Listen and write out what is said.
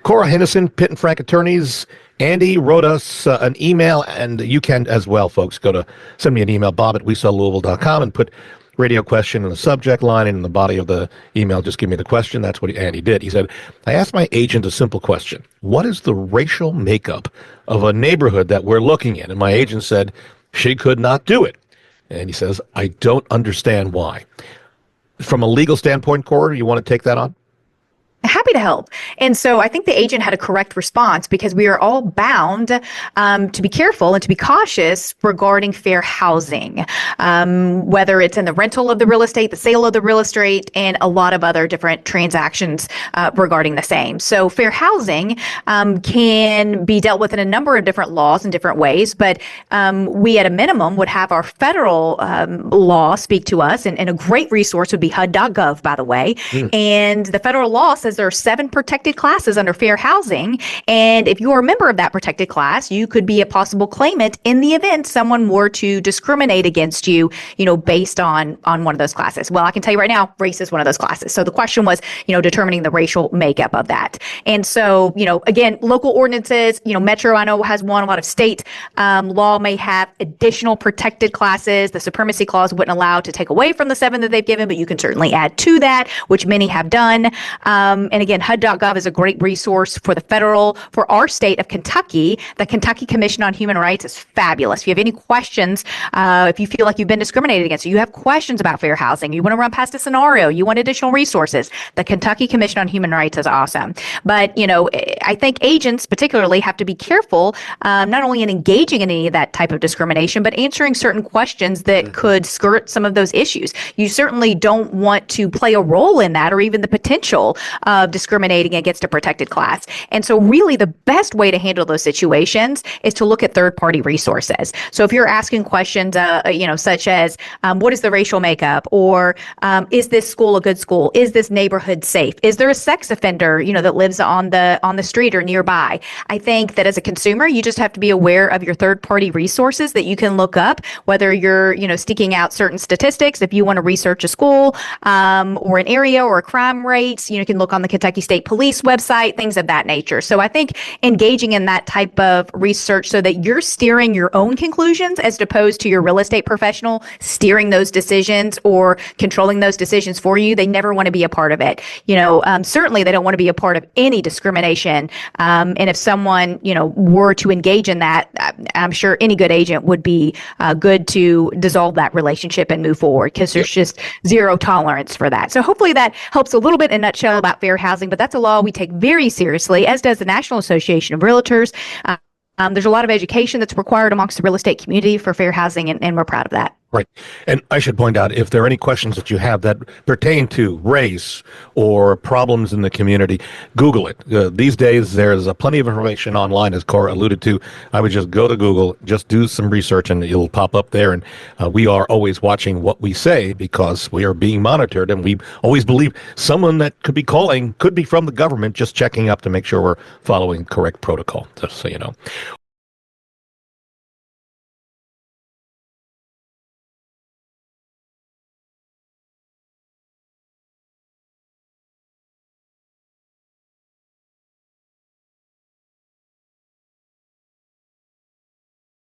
Cora Hennison, Pitt and Frank Attorneys. Andy wrote us an email, and you can as well, folks. Send me an email, bob@wesaw.louisville.com, and put radio question in the subject line, and in the body of the email, just give me the question. That's what Andy did. He said, I asked my agent a simple question. What is the racial makeup of a neighborhood that we're looking in? And my agent said she could not do it. And he says, I don't understand why. From a legal standpoint, Cora, you want to take that on? Happy to help. And so I think the agent had a correct response, because we are all bound to be careful and to be cautious regarding fair housing, whether it's in the rental of the real estate, the sale of the real estate, and a lot of other different transactions regarding the same. So fair housing can be dealt with in a number of different laws in different ways, but we at a minimum would have our federal law speak to us, and a great resource would be HUD.gov, by the way. And the federal law says there are 7 protected classes under fair housing. And if you are a member of that protected class, you could be a possible claimant in the event someone were to discriminate against you, based on one of those classes. Well, I can tell you right now, race is one of those classes. So the question was, determining the racial makeup of that. And so, again, local ordinances, Metro, I know, has one. A lot of state law may have additional protected classes. The supremacy clause wouldn't allow to take away from the 7 that they've given, but you can certainly add to that, which many have done. And again, HUD.gov is a great resource for for our state of Kentucky. The Kentucky Commission on Human Rights is fabulous. If you have any questions, if you feel like you've been discriminated against, or you have questions about fair housing, you want to run past a scenario, you want additional resources, the Kentucky Commission on Human Rights is awesome. But, I think agents particularly have to be careful, not only in engaging in any of that type of discrimination, but answering certain questions that could skirt some of those issues. You certainly don't want to play a role in that, or even the potential of discriminating against a protected class. And so really the best way to handle those situations is to look at third-party resources. So if you're asking questions, such as what is the racial makeup, or is this school a good school? Is this neighborhood safe? Is there a sex offender, that lives on the street or nearby? I think that as a consumer, you just have to be aware of your third-party resources that you can look up, whether you're, sticking out certain statistics. If you want to research a school or an area or a crime rates, you can look on the Kentucky State Police website, things of that nature. So I think engaging in that type of research so that you're steering your own conclusions, as opposed to your real estate professional steering those decisions or controlling those decisions for you. They never want to be a part of it. Certainly they don't want to be a part of any discrimination. And if someone, were to engage in that, I'm sure any good agent would be good to dissolve that relationship and move forward, because there's just zero tolerance for that. So hopefully that helps a little bit in a nutshell about fair housing, but that's a law we take very seriously, as does the National Association of Realtors. There's a lot of education that's required amongst the real estate community for fair housing, and we're proud of that. Right. And I should point out, if there are any questions that you have that pertain to race or problems in the community, Google it. These days, there's plenty of information online, as Cora alluded to. I would just go to Google, just do some research, and it'll pop up there. And we are always watching what we say, because we are being monitored. And we always believe someone that could be calling could be from the government, just checking up to make sure we're following correct protocol, just so you know.